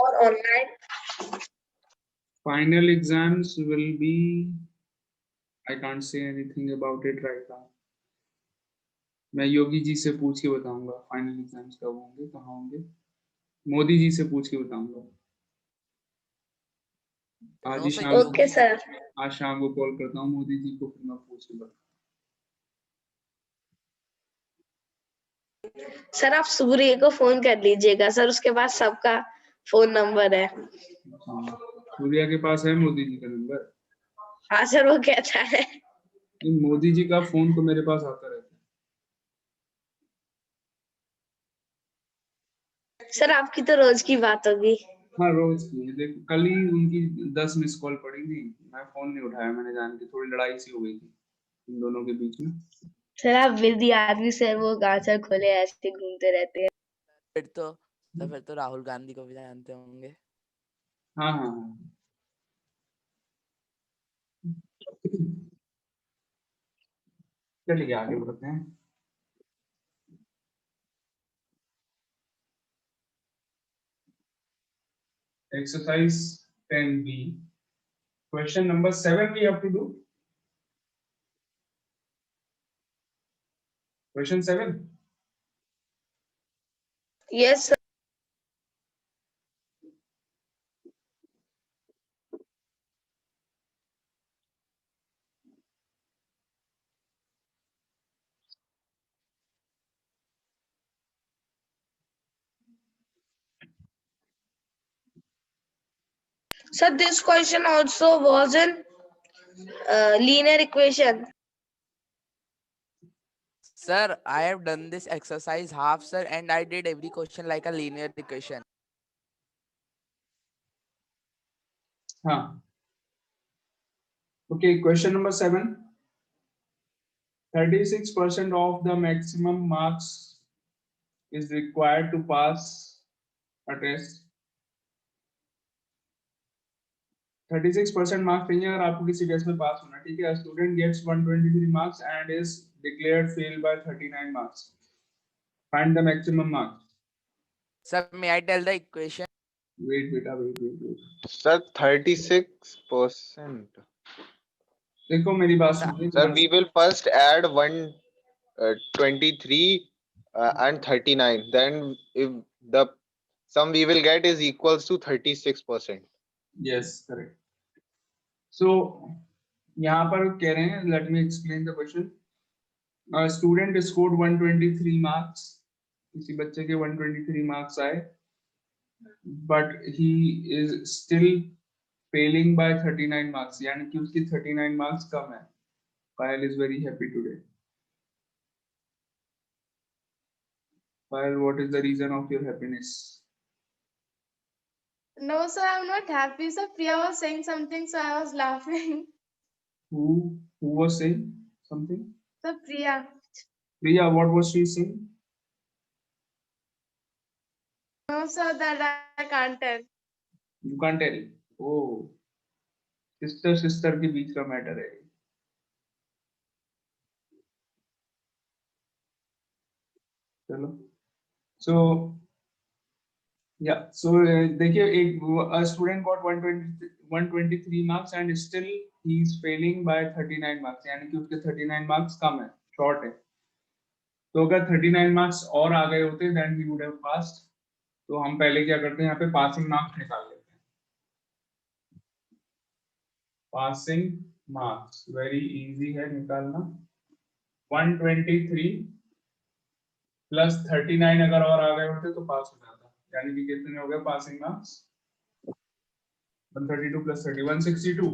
or online? Final exams will be, I can't say anything about it right now. मैं योगी जी से पूछ के बताऊंगा फाइनल एग्जाम्स कब होंगे, कहाँ होंगे। मोदी जी से पूछ के बताऊंगा। आज ही शाम को, ओके सर। आज शाम को कॉल करता हूँ मोदी जी को, फिर मैं पूछ के बताऊंगा। सर आप सूर्य को फोन कर लीजिएगा सर, उसके पास सबका फोन नंबर है। सूर्या के पास है मोदी जी का नंबर? हाँ सर, वो कहता है। मोदी जी का फोन तो मेरे पास आता रहता है। सर आपकी तो रोज की बात होगी। हाँ रोज की। देख कल ही उनकी 10 मिस कॉल पड़ी थी, मैं फोन नहीं उठाया, मैंने जान के, थोड़ी लड़ाई सी हो गई थी इन दोनों के बीच में। सर आप विद्यार्थी आदमी सर, वो गांचा खोले ऐसे घूमते रहते हैं। फिर तो राहुल गांधी को भी जानते होंगे। हाँ हाँ हाँ। चलिए आगे बढ़ते हैं। Exercise 10B. Question number 7 we have to do. Question 7. Yes sir. Sir, this question also was in linear equation. Sir, I have done this exercise half, sir, and I did every question like a linear equation. हाँ. Okay, question number 7. 36% of the maximum marks is required to pass a test. 36% marks चाहिए अगर आपको किसी test में पास होना, ठीक है। Student gets 123 marks and is declared fail by 39 marks. Find the maximum marks. Sir, may I tell the equation? Wait बेटा, wait. Sir 36%। देखो मेरी बात सुनिए sir we will first add 123 and 39, then if the sum we will get is equals to 36%. Yes, correct. So यहाँ पर कह रहे हैं, let me explain the question. A student scored 123 marks. किसी बच्चे के 123 marks आए, but he is still failing by 39 marks, यानी कि उसकी 39 marks कम है। Payal is very happy today. Payal, what is the reason of your happiness? No, sir, I'm not happy. Sir, Priya was saying something, so I was laughing. Who was saying something? Sir, Priya. Priya, what was she saying? No, sir, that I can't tell. You can't tell. Oh, sister के बीच का matter है। चलो, so yeah, so देखिए एक a student got 123 marks and still he is failing by 39 marks, यानी कि उसके 39 marks कम है, short है। तो अगर 39 marks और आ गए होते then he would have passed। तो हम पहले क्या करते हैं, यहाँ पे passing marks निकाल लेते हैं। passing marks very easy है निकालना। 123 प्लस 39 अगर और आ गए होते तो पास हो जाता, यानी कि कितने हो गए पासिंग मार्क्स? 132 प्लस 30 162।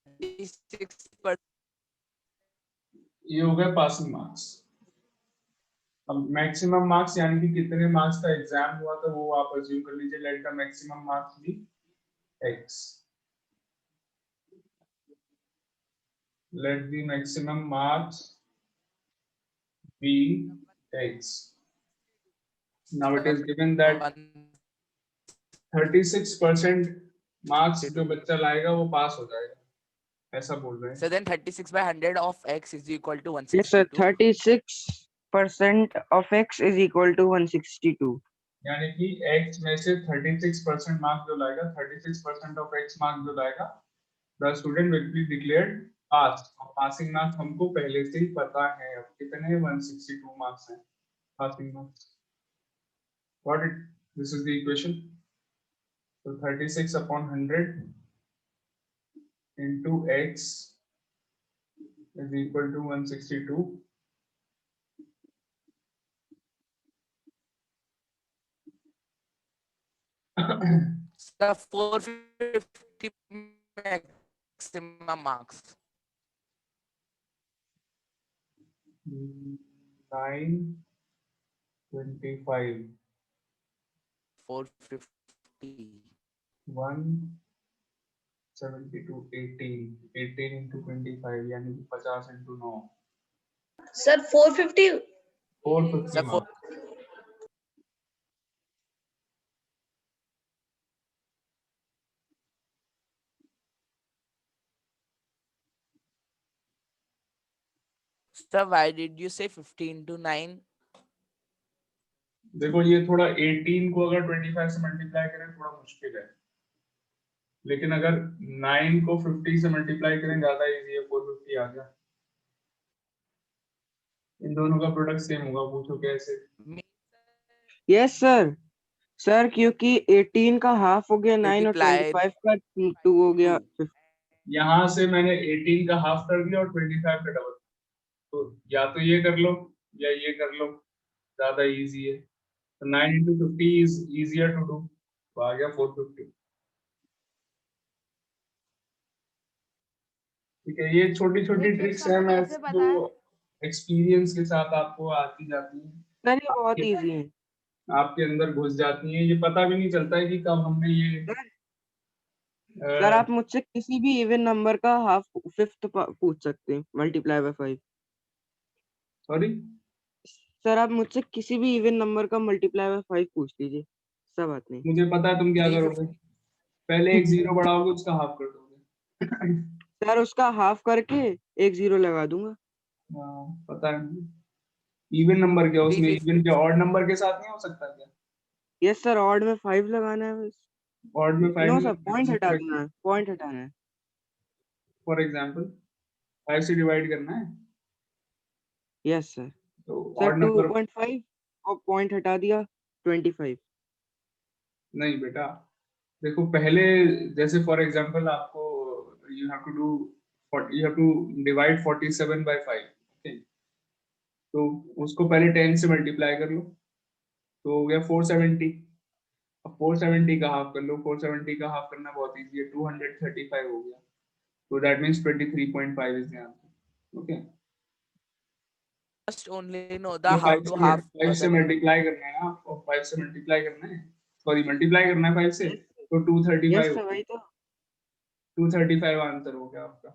36%. ये हो गए पासिंग मार्क्स। अब मैक्सिमम मार्क्स यानी कि कितने मार्क्स का एग्जाम हुआ था वो आप अज्यूम कर लीजिए। Let the maximum marks be x, let the maximum marks be x. Now it is given that 36% marks जो बच्चा लाएगा वो पास हो जाएगा, ऐसा बोल रहे हैं। So then 36 by 100 of x is equal to 162. Yes, sir. 36% of x is equal to 162. यानी कि x में से 36% मार्क्स जो लाएगा, 36% ऑफ x मार्क्स जो लाएगा, the student will be declared pass. और पासिंग मार्क्स हमको पहले से ही पता है, अब कितने 162 मार्क्स हैं passing marks. Got it? This is the equation. So 36 upon 100 into x is equal to 162. Sir, 450 maximum marks. 925. 450. 172, 18 into 25 यानी कि 50 into 9, sir 450 450 Sir, marks. Sir, why did you say 15 to 9? देखो ये थोड़ा 18 को अगर 25 से मल्टीप्लाई करें थोड़ा मुश्किल है, लेकिन अगर 9 को 50 से मल्टीप्लाई करें ज्यादा इजी है, 450 आ गया। इन दोनों का प्रोडक्ट सेम होगा, पूछो कैसे। Yes sir. सर क्योंकि 18 का हाफ हो गया 9 और Multiply 25 का 2 हो गया 50। यहाँ से मैंने 18 का हाफ कर दिया और 25 का डबल, तो या तो ये कर लो या ये कर लो, ज्यादा इजी है। तो 9 into 50 is easier to do, तो आ गया 450। ठीक है, ये छोटी छोटी ये ट्रिक्स ट्रिक्स हैं आपको मैं कैसे पता है? जो एक्सपीरियंस के साथ आपको आती जाती हैं, सर ये बहुत इजी है। आपके अंदर घुस जाती हैं, ये पता भी नहीं चलता है कि कब हमने ये सर आप मुझसे किसी भी इवन नंबर का हाफ फिफ्थ पूछ सकते हैं मल्टीप्लाई बाय 5। सॉरी, सर आप मुझसे किसी भी इवन नंबर का मल्टीप्लाई बाय 5 पूछ लीजिए, सब बात नहीं। मुझे पता है तुम क्या करोगे, 350. पहले एक जीरो बढ़ाओगे उसका हाफ कर दोगे। सर उसका हाफ करके एक जीरो लगा दूंगा। हाँ, पता है। इवन नंबर क्या, उसमें 350. इवन क्या ऑड नंबर के साथ नहीं हो सकता क्या? यस सर, ऑड में 5 लगाना है बस। ऑड में 5 नो नहीं सर, पॉइंट हटा लगता, देना है, पॉइंट हटाना है। फॉर एग्जांपल 5 से डिवाइड करना है, यस सर। तो सर ऑड नंबर 2.5 और पॉइंट हटा दिया 25। नहीं बेटा, देखो पहले जैसे फॉर एग्जांपल आपको you have to do you have to divide 47 by 5, okay, तो उसको पहले 10 से मल्टीप्लाई कर लो, तो हो गया 470। अब 470 का हाफ कर लो, 470 का हाफ करना बहुत इजी है, 235 हो गया, तो that means 23.5 is the answer. Okay, Just only know the how to half 5 से the number. मल्टीप्लाई करना है आपको, 5 से मल्टीप्लाई करना है, सॉरी मल्टीप्लाई करना है 5 से, तो 235 यस सर वही तो। 235 आंसर हो गया आपका।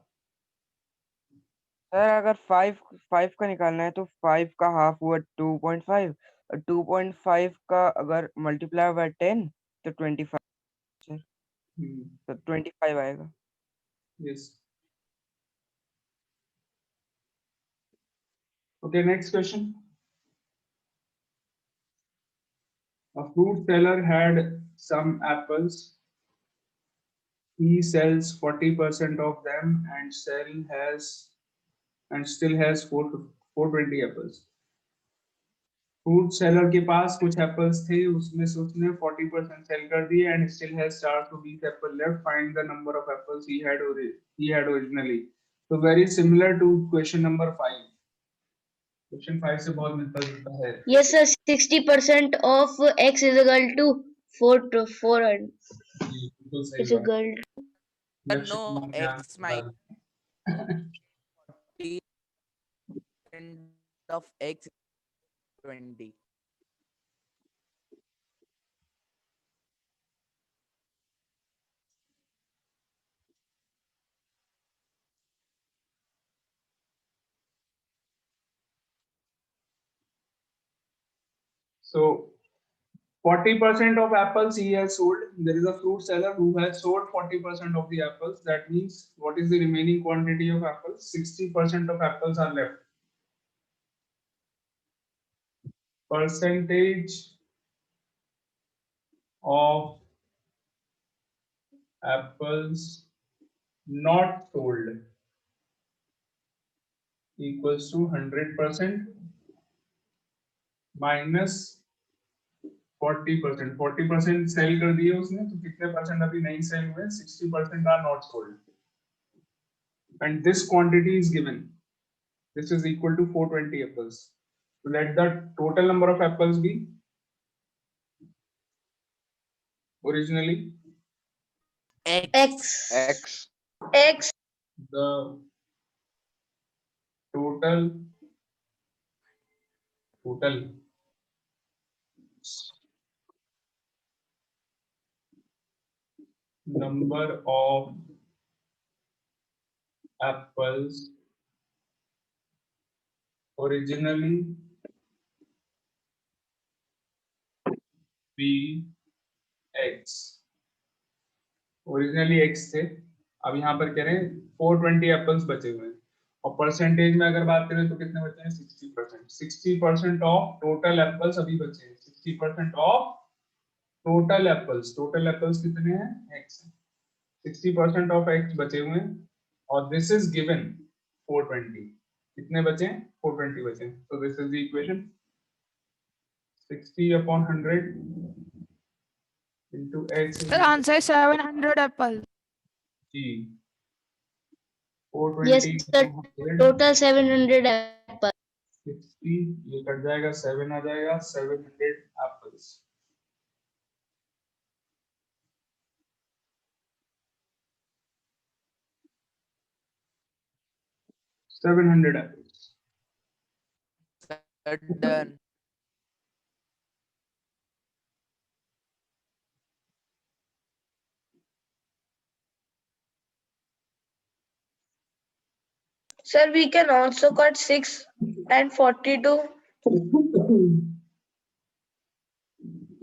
सर अगर 5 का निकालना है तो 5 का हाफ हुआ 2.5 और 2.5 का अगर मल्टीप्लाई बाय 10 तो 25 सर, तो 25 आएगा। Yes, okay, next question. A fruit seller had some apples. He sells 40% of them and still has 420 apples. Fruit seller के पास कुछ एप्पल्स थे, उसमें से उसने 40% सेल कर दिए and still has 420 Apple left, find the number of apples he had originally. So very similar to question number 5. Question 5 से बहुत मिलता जुलता है। yes sir 60% of x is equal to 4 to 400 बिल्कुल सही is बात। equal to लक्ष्य No, Kumar ने x आंसर minus बता 40 of x 20. So 40% of apples he has sold. There is a fruit seller who has sold 40% of the apples. That means what is the remaining quantity of apples? 60% of apples are left. Percentage of apples not sold equals to 100% minus 40%. 40% cell कर दिए उसने, तो कितने percent अभी नहीं sell हुए? 60% are not sold, and this quantity is given. This is equal to 420 apples. So let the total number of apples be originally X. X. X. the total number of apples originally be X. Originally x थे, अब यहाँ पर कह रहे हैं 420 apples बचे हुए हैं, और परसेंटेज में अगर बात करें तो कितने बचे हैं? 60%. 60% ऑफ टोटल एप्पल्स अभी बचे हैं. 60% of total apples. Total apples कितने हैं? x. 60% ऑफ x बचे हुए हैं, और दिस इज गिवन 420. कितने बचे? 420 बचे. so this is the equation. 60 upon 100 into x is Sir, answer is 700 apple. g. 420 Yes, sir. into 100. Total 700 apple. 60, ये कट जाएगा, 7 आ जाएगा. 700 apples. apples. Done. Sir, we can also cut 6 and 42.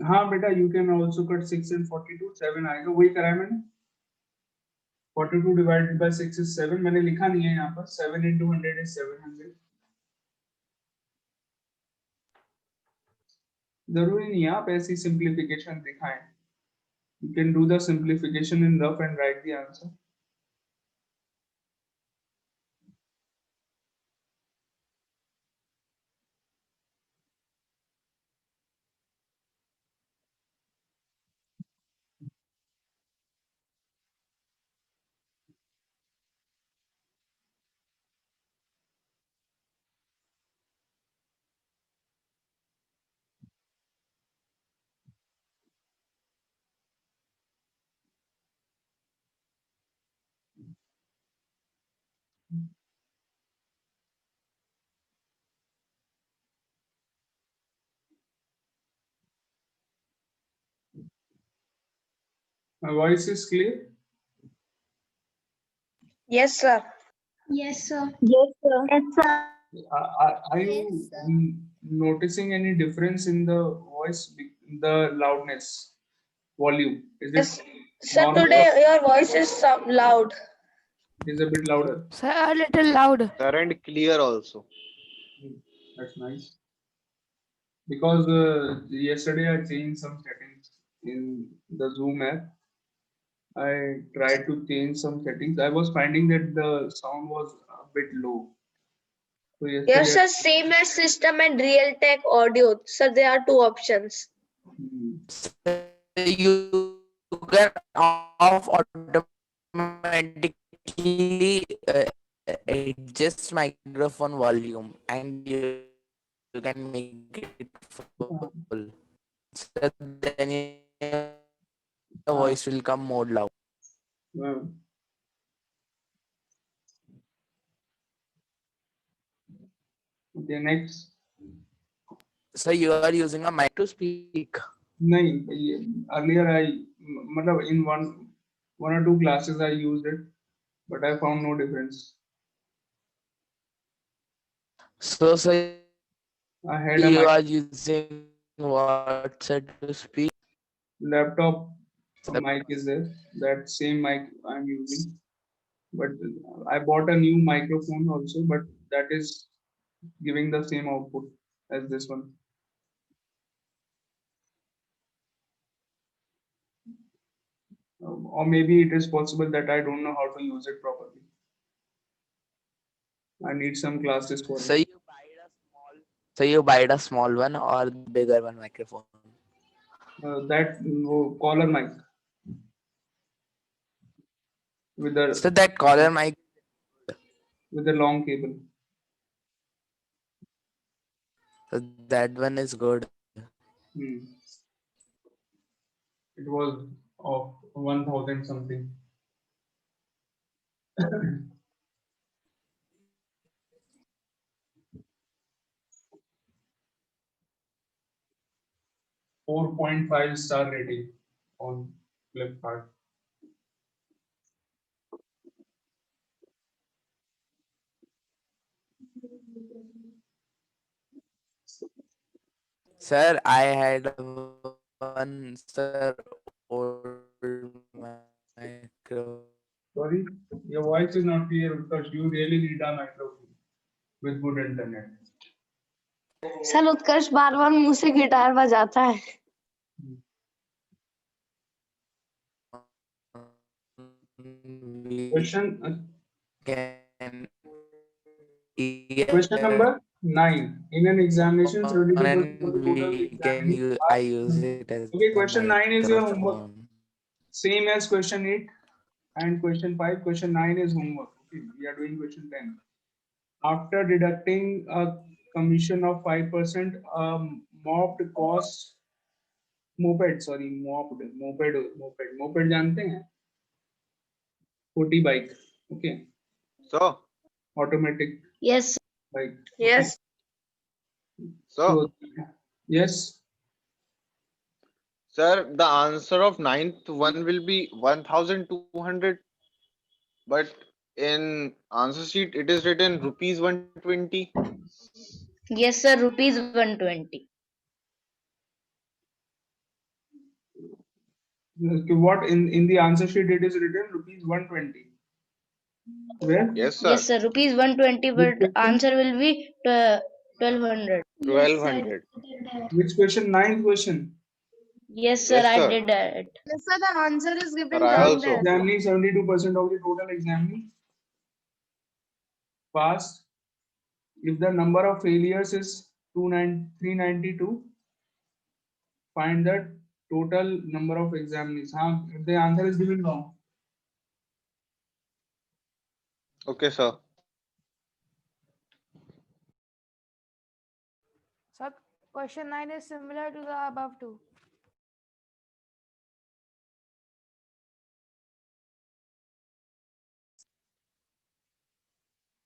हाँ बेटा, you can also cut 6 and 42. 7 आएगा, वही कराया मैंने. 42 divided by 6 is 7. मैंने लिखा नहीं है यहाँ पर. 7 into 100 is 700. जरूरी नहीं है आप ऐसी सिंप्लीफिकेशन दिखाएं. You can do the simplification in rough and write the answer. My voice is clear. Yes, sir. Yes, sir. Yes, sir. Yes, sir. Are you noticing any difference in the voice, the loudness, volume? Is Yes. it Sir, normal? today your voice is loud. Is a bit louder. Sir, a little loud. And clear also. That's nice. Because yesterday I changed some settings in the Zoom app. I tried to change some settings. I was finding that the sound was a bit low. So yesterday, Yes, sir. Same as system and Realtek audio. Sir, there are two options. You can off automatically adjust microphone volume, and you can make it full. So then the voice will come more loud. Okay, next. So you are using a mic to speak. नहीं, earlier मतलब in one or two classes I used it, but I found no difference. So I had you a are using what set to speak? laptop mic is there. That same mic I'm using, but I bought a new microphone also, but that is giving the same output as this one. or maybe it is possible that I don't know how to use it properly. I need some classes for So it. you buy a small one or the bigger one microphone? That collar mic with So the that collar mic, long cable. so that one is good. Hmm. It was of 1,000 something. 4.5 star rating on Flipkart. Sir, I had one, sir, old micro. Sorry, your voice is not clear because you really need a microphone with good internet. Sir Utkarsh बार बार मुंह से guitar बजाता है. Question Can question number 9. In an examination, 72% of the and total we can examiners use, are I use it as okay. the Question 9 is your homework, microphone. same as question 8 and question 5. Question 9 is homework. Okay, we are doing question 10. After deducting a commission of 5%, moped cost moped जानते हैं? Scooty bike. Okay, So, automatic Yes. bike. Yes. so, Yes. sir, the answer of ninth one will be 1,200, but in answer sheet it is written rupees 120. Yes, sir. Rupees 120. What in the answer sheet it is written rupees 120. Where? Yes, sir. Yes, sir. Rupees 120, Which but question? answer will be 1200. 1,200. Which question? 9th question. Yes, sir. Yes, I sir. did it. Yes, sir, the answer is Sir, given I wrong also. there. Examining 72% of the total examining passed. If the number of failures is 392, find the total number of examinees. If the answer is given wrong. Okay, sir. Sir, question 9 is similar to the above two.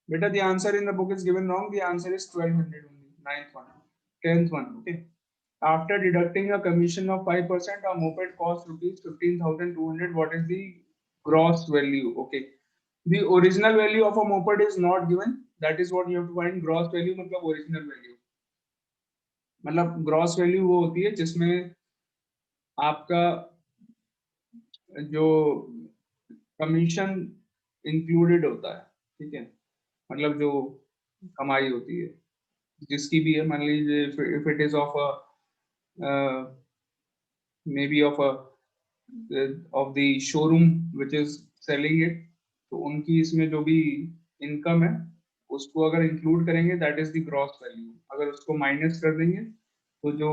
Beta, the answer in the book is given wrong. The answer is 1200 only. 9th one. 10th one. Okay. After deducting a commission of 5%, a moped costs rupees 15,200. What is the gross value? Okay. The original value of a moped is not given. That is what you have to find. Gross value मतलब original value. मतलब gross value वो होती है जिसमें आपका जो commission included होता है, ठीक है, मतलब जो कमाई होती है जिसकी भी है, मान लीजिए if it is of a maybe of the showroom which is selling it, तो उनकी इसमें जो भी इनकम है उसको अगर इंक्लूड करेंगे that is the gross value. अगर उसको माइनस कर देंगे तो जो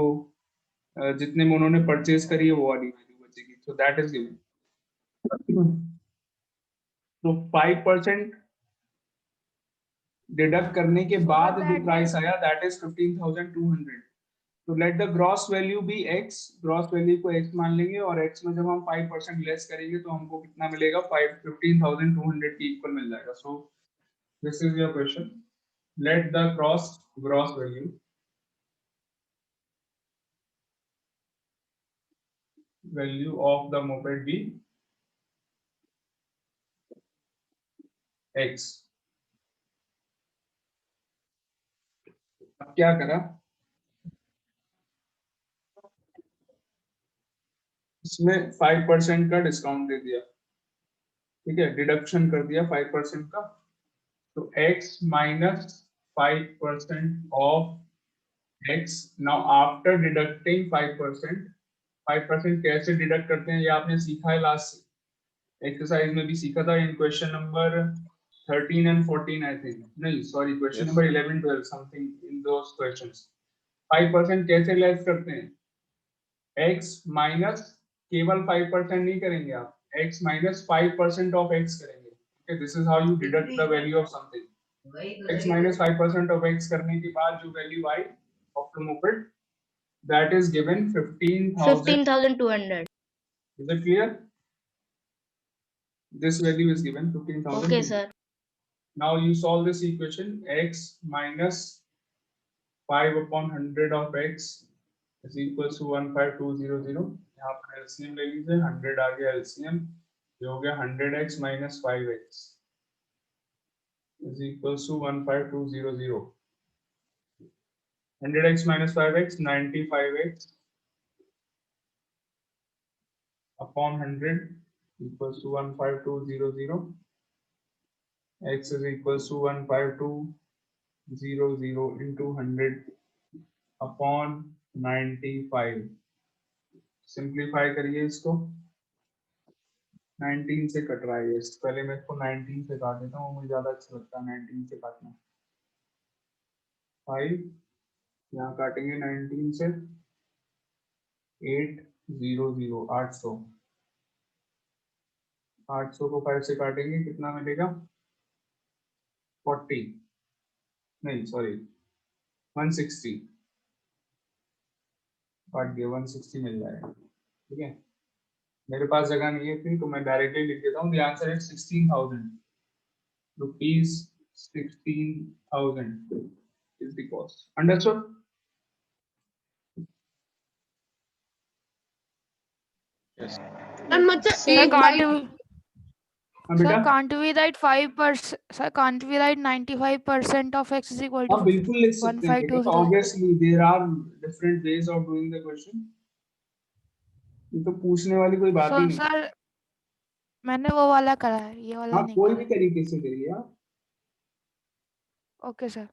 जितने में उन्होंने परचेज करी है वो वाली वैल्यू बचेगी. So that is given. तो 5% डिडक्ट करने के बाद जो प्राइस आया दैट इज 15,200. तो let the gross value be x. Gross value को x मान लेंगे और x में जब हम 5% लेस करेंगे तो हमको कितना मिलेगा? 15,200 के इक्वल मिल जाएगा. So this is your question. Let the gross value of the moped be x. अब क्या करा? इसमें 5% का डिस्काउंट दे दिया, ठीक है, डिडक्शन कर दिया 5% का. तो x minus 5% of x. Now after deducting 5%, 5% कैसे डिडक्ट करते हैं ये आपने सीखा है लास्ट एक्सरसाइज में भी सीखा था in question number 13 and 14 I think, नहीं sorry question Yes. Number 11 12 something in those questions. 5% कैसे लेस करते हैं? x माइनस केवल 5% नहीं करेंगे आप, x माइनस 5% ऑफ x करेंगे। Okay, this is how you deduct the value of something. x minus 5% of x करने के बाद जो value I of the moped, that is given 15,000. 15,200. Is it clear? This value is given 15,000. Okay, sir. Now you solve this equation, x minus 5 upon 100 of x is equals to 15200. यहाँ पर LCM ले लीजिए, 100 आ गया LCM, ये हो गया 100x minus 5x is equals to 15200. 100x minus 5x 95x upon 100 equals to 15200. X is equals to 15200 into 100 upon 95. Simplify करिए इसको, 19 से कट रहा है ये, पहले मैं इसको 19 से काट देता हूँ, मुझे ज्यादा अच्छा लगता है 19 से काटना। 5 यहाँ काटेंगे 19 से, 800 800 800 को 5 से काटेंगे कितना मिलेगा? 40 नहीं सॉरी 160 काट गया, 160 मिल जाएगा। ठीक है, मेरे पास जगह नहीं है थी तो मैं डायरेक्टली लिख देता हूँ। The answer is 16,000 rupees. 16,000 is the cost. Understood? Yes. And मतलब Sir, एक can't बाइट, we, हाँ sir, बेटा, can't we write 5%? Sir, can't we write 95% of x is equal हाँ to बिल्कुल लिख सकते हैं बेटा। 15200? Obviously there are different ways of doing the question, ये तो पूछने वाली कोई बात ही So, नहीं। sir, मैंने वो वाला करा है, ये वाला हाँ नहीं कोई करा भी है। तरीके से करिए आप, Okay, sir.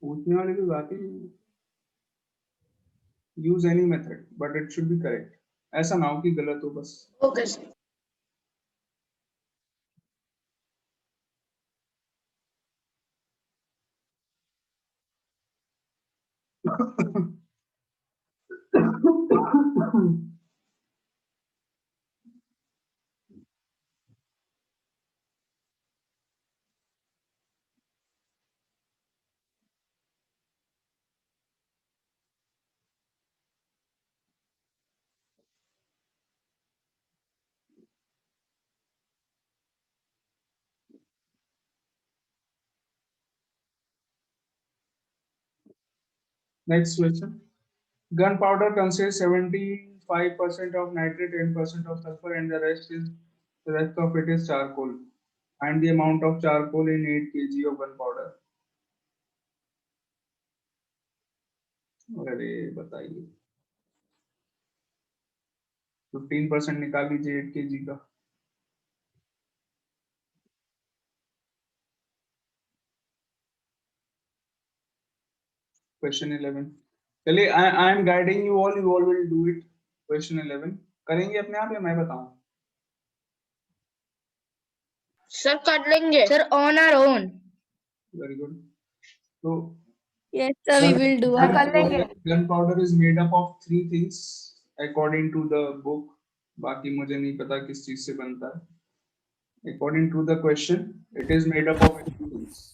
पूछने वाली कोई बात ही नहीं। Use any method but it should be correct, ऐसा ना हो कि गलत हो बस। Okay, sir. Next question. Gunpowder consists 75% of nitrate, 10% of sulfur, and the rest of it is charcoal. And the amount of charcoal in 8 kg of gunpowder. अरे बताइए, 15% निकाल लीजिए 8 kg का। Question 11. चलिए, I am guiding you all will do it. Question 11 करेंगे अपने आप या मैं बताऊं? Sir, कर लेंगे। Sir, on our own. Very good. So yes sir, we will do it. gunpowder is made up of 3 things according to the book. बाकी मुझे नहीं पता किस चीज से बनता है। According to the question, it is made up of 3 things.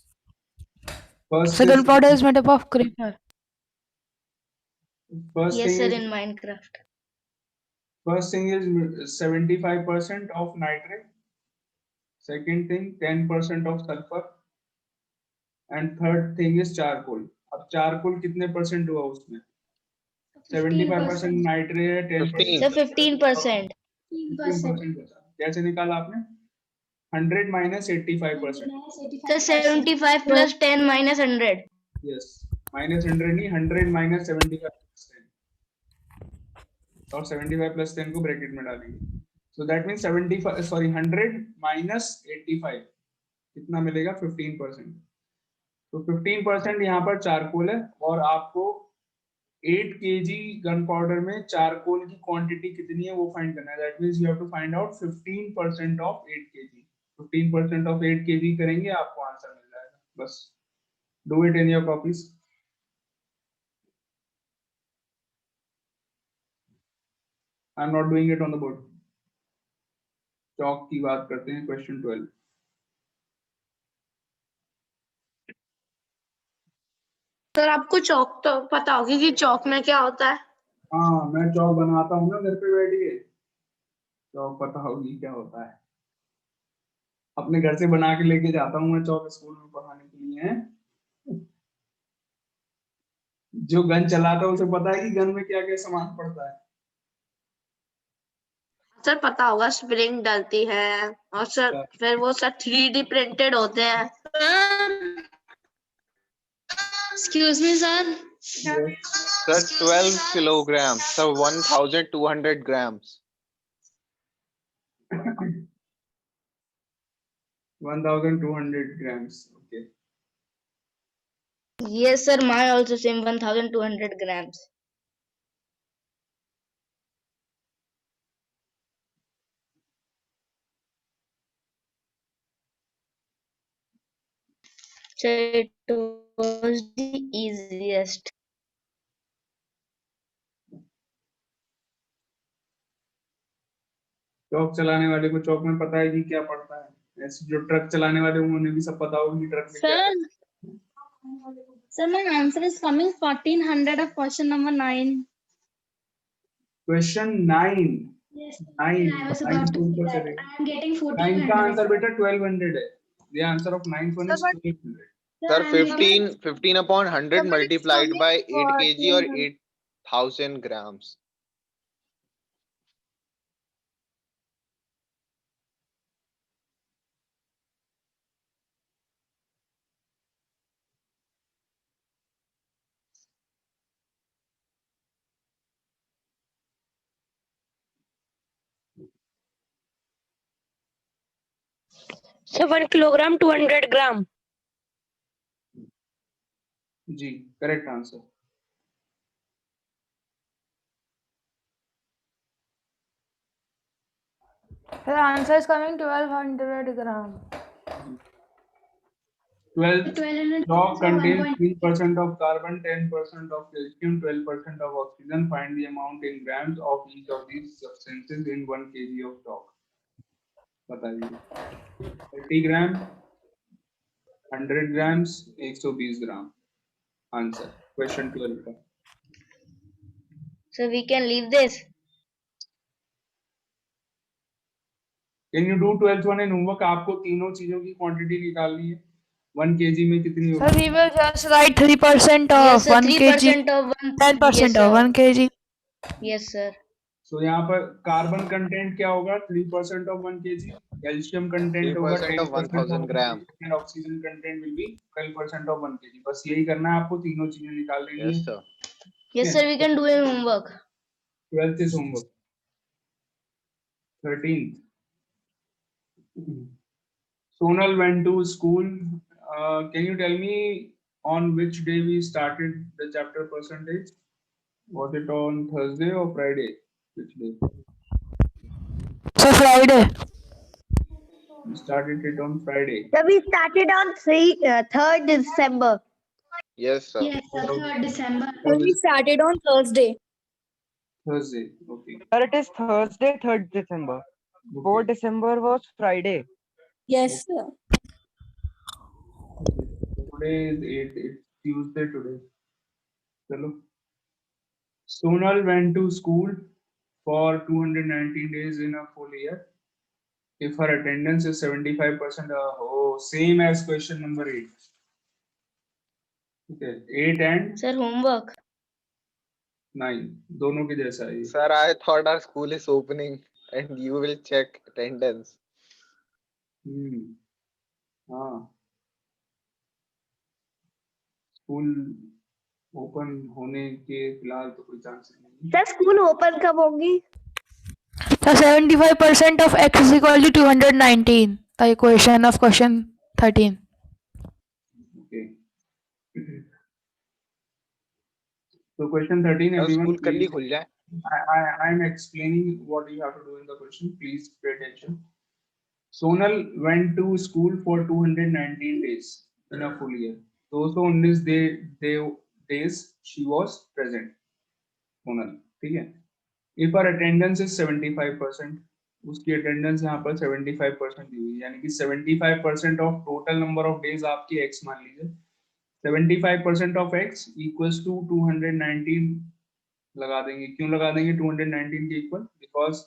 First So, gunpowder is made up of creeper. First Yes, thing sir, is, in Minecraft. first thing is 75% of nitrate. Second thing 10% of sulfur. And third thing is charcoal. अब charcoal कितने percent हुआ उसमें? 75% nitrate है, 10% Sir, 15%. 15% बचा। कैसे निकाला आपने? 100 minus 85%. Sir, 75 plus 10 minus 100. Yes. Minus 100 नहीं, 100 minus 75 plus 10. और 75 plus 10 को ब्रैकेट में डालेंगे। So that means 100 minus 85 कितना मिलेगा? 15%. तो 15% यहाँ पर चारकोल है और आपको 8 kg गन पाउडर में चारकोल की क्वांटिटी कितनी है वो फाइंड करना है. That means you have to find out 15% of 8 kg. 15% of 8 kg करेंगे आपको आंसर मिल जाएगा. बस do it in your copies. I am not doing it on the board. Chalk की बात करते हैं. क्वेश्चन 12. सर आपको चौक तो पता होगी कि चौक में क्या होता है. हाँ मैं चौक बनाता हूँ ना घर पे बैठ के. चौक पता होगी क्या होता है. अपने घर से बना के लेके जाता हूँ मैं चौक स्कूल में पढ़ाने के लिए. है जो गन चलाता है उसे पता है कि गन में क्या क्या सामान पड़ता है. सर पता होगा स्प्रिंग डलती है और सर फिर वो सर 3D प्रिंटेड होते हैं. Excuse me sir. Sir, 12 kilograms. Sir, 1,200 grams. 1,200 grams. Okay. Yes sir, my also same 1,200 grams. So it was the easiest. चौक चलाने वाले को चौक में पता है कि क्या पड़ता है. ऐसे जो ट्रक चलाने वाले उन्हें भी सब पता होगा कि ट्रक में क्या है. Sir, my answer is coming 1,400 of question number 9. Question 9. Yes, 9 I was 9 about to ऊपर say चले. that. I am getting 9 का 1,400. आंसर बेटा 1200 है. The answer of 9th one is 1200. Sir, I am getting 15 upon 100 Sir, but it's multiplied coming by 8 kg or 1400. 8,000 grams. So 1 kilogram, 200 gram. जी correct answer. The answer is coming 1,200 gram. 12 1200 chalk so 1 contains point. 3% of carbon, 10% of calcium, 12% of oxygen. Find the amount in grams of each of these substances in 1 kg of chalk. बताइए. 30 ग्राम, 100 grams, 120 ग्राम. Answer question 12 का. So we can leave this. Can you do 12th one in homework? आपको तीनों चीजों की quantity निकालनी है. 1 kg में कितनी Sir, होगी? we will just write 3% of Yes, sir. 1 kg, 3% of 1. 10% Yes, of sir. 1 kg. Yes, sir. So यहाँ पर कार्बन कंटेंट क्या होगा? 3% of 1 kg. कैल्शियम कंटेंट होगा 3% of 1,000 gram. and oxygen content will be 12% of 1 kg. बस यही करना है आपको. तीनों चीजें निकाल लेनी Yes, है. sir. Yes, sir. We can do in homework. 12th is homework. 13th. Sonal went to school. Can you tell me on which day we started the chapter percentage? Was it on Thursday or Friday? Which day? So Friday. We started it on Friday. So we started on 3rd December. Yes, sir. Yes, sir. 3rd December. So we started on Thursday. Thursday. Okay. Sir, it is Thursday, 3rd December. 4th December was Friday. Yes, sir. Okay. Today is 8. It's Tuesday today. Chalo. Sonal went to school for 219 days in a full year. If her attendance is 75%, same as question number 8. Okay, 8 and Sir, homework. 9 दोनों के जैसा है. Sir, I thought our school is opening and you will check attendance. हाँ. School open होने के फिलहाल तो कोई चांस नहीं. Sir, school open कब होगी? So 75% of x is equal to 219. The equation of question 13. Okay. So question 13, अब everyone, स्कूल कल ही please. खुल जाए. I am explaining what you have to do in the question. Please pay attention. Sonal went to school for 219 days in a full year. 219 days she was present. Sonal, ठीक है? If her attendance is 75%, उसकी attendance यहाँ पर 75% दी हुई है, यानी कि 75% of total number of days आपकी x मान लीजिए. 75% of x equals to 219 लगा देंगे. क्यों लगा देंगे 219 के इक्वल? बिकॉज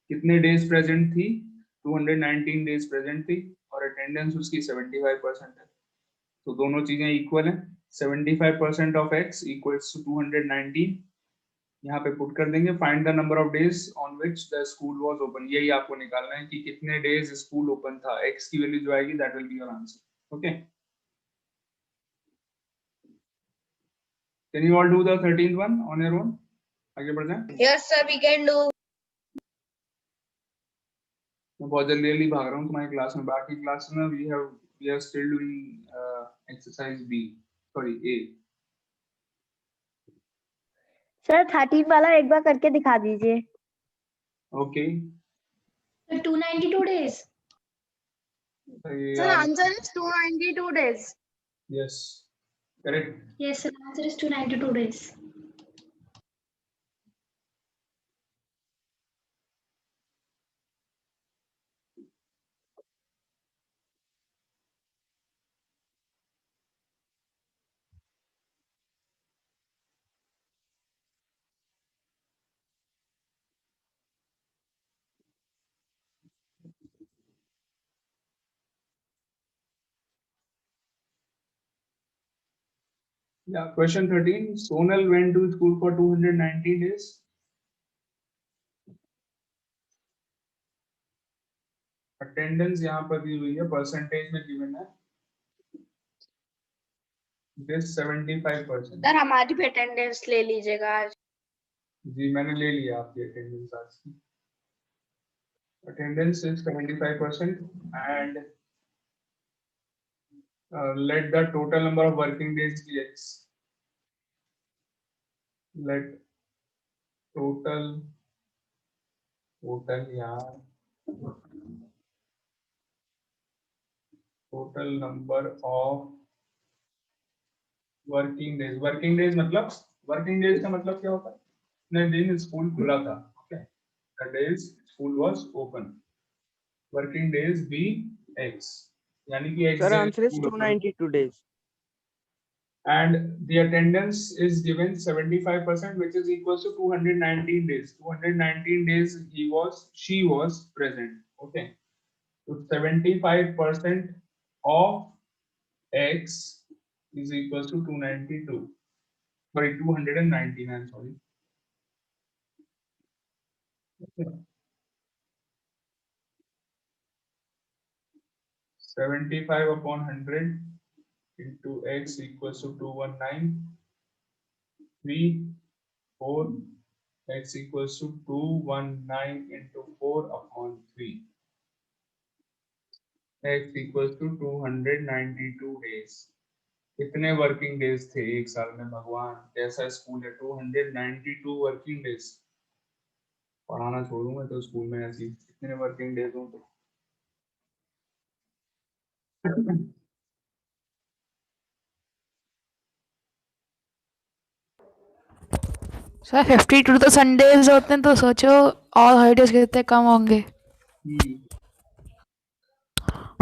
कितने डेज प्रेजेंट थी? 219 डेज प्रेजेंट थी और अटेंडेंस उसकी 75% है, तो दोनों चीजें इक्वल हैं. 75% ऑफ x इक्वल्स टू 219. यहाँ पे पुट कर देंगे. Find the number of days on which the school was open. यही आपको निकालना है कि कितने डेज स्कूल ओपन था. x की वैल्यू जो आएगी that will be your answer. Okay, can you all do the 13th one on your own? आगे बढ़ जाए. Yes, sir, we can do. मैं बहुत जल्दी भाग रहा हूँ तुम्हारी क्लास में. बाकी क्लास में we are still doing exercise B, sorry A. Sir 13 वाला एक बार करके दिखा दीजिए. Okay, 292 days. Sir, answer is 292 days. Yes, correct. Yes, sir. Answer is 292 days. Yeah, question 13. Sonal went to school for 290 days. Attendance यहाँ पर दी हुई है, परसेंटेज में गिवन है. दिस 75%. सर हमारी भी अटेंडेंस ले लीजिएगा आज. जी मैंने ले लिया आपकी अटेंडेंस आज की. Attendance is 75% and let the total number of working days be x. Let total यार total number of working days. Working days मतलब, वर्किंग डेज का मतलब क्या होता है? इतने दिन स्कूल खुला था. Okay, the days school was open. Working days be x, यानी कि x Sir, days answer is school open. 292 days. And the attendance is given 75%, which is equals to 219 days. 219 days she was present. Okay, so 75% of x is equals to 292. Sorry, 299. Sorry. Okay. 75 upon 100 into x equals to 219. 3, 4, x equals to 219 into 4 upon 3. X equals to 292 days. कितने working days थे एक साल में? भगवान कैसा school है. 292 working days. पढ़ाना छोड़ूंगा तो स्कूल में ऐसी कितने वर्किंग डेज हो तो. सर 52 तो संडेज होते हैं, तो सोचो और हॉलीडेज कितने कम होंगे.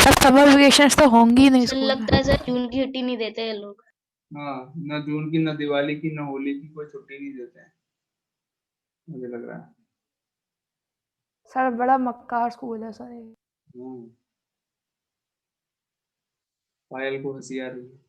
सर समर वेकेशंस तो होंगी ही नहीं सर स्कूल में. लगता है सर जून की छुट्टी नहीं देते ये लोग. हाँ, न जून की, न दिवाली की, न होली की कोई छुट्टी नहीं देते हैं, मुझे लग रहा है. सर बड़ा मक्कार स्कूल है सर ये. पायल को हंसी आ रही है.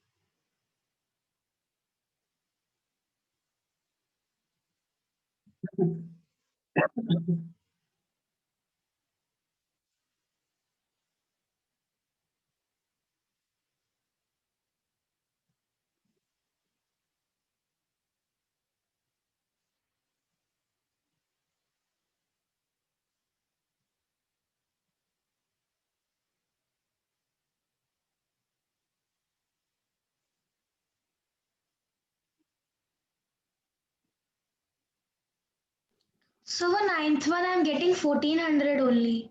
So for ninth one, I'm getting 1400 only.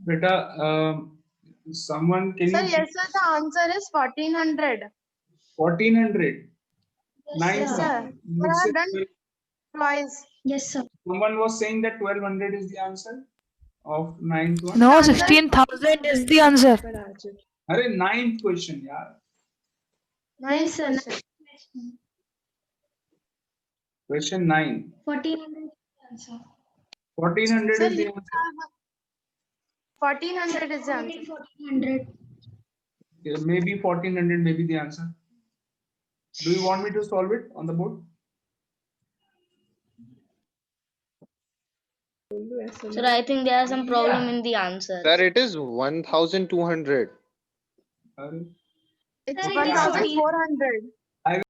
Beta, someone can Sir, you yes, sir, the answer is 1400. 1400? Yes, Ninth Yes, sir. sir. one. But I Let's say have done twice. Yes, sir. someone was saying that 1200 is the answer of ninth one. No, Answer is 16,000 is the answer. Arey, ninth question, yaar. Nice Yes, sir. question. Question 9. 1400 answer. 1400 Sir, is the you answer. have 1400 is the answer. 1400. Okay, maybe 1400 may be the answer. Do you want me to solve it on the board? Sir, I think there is some problem in the answer. Sir, it is 1200. Arey, It's Sir, it is 1400.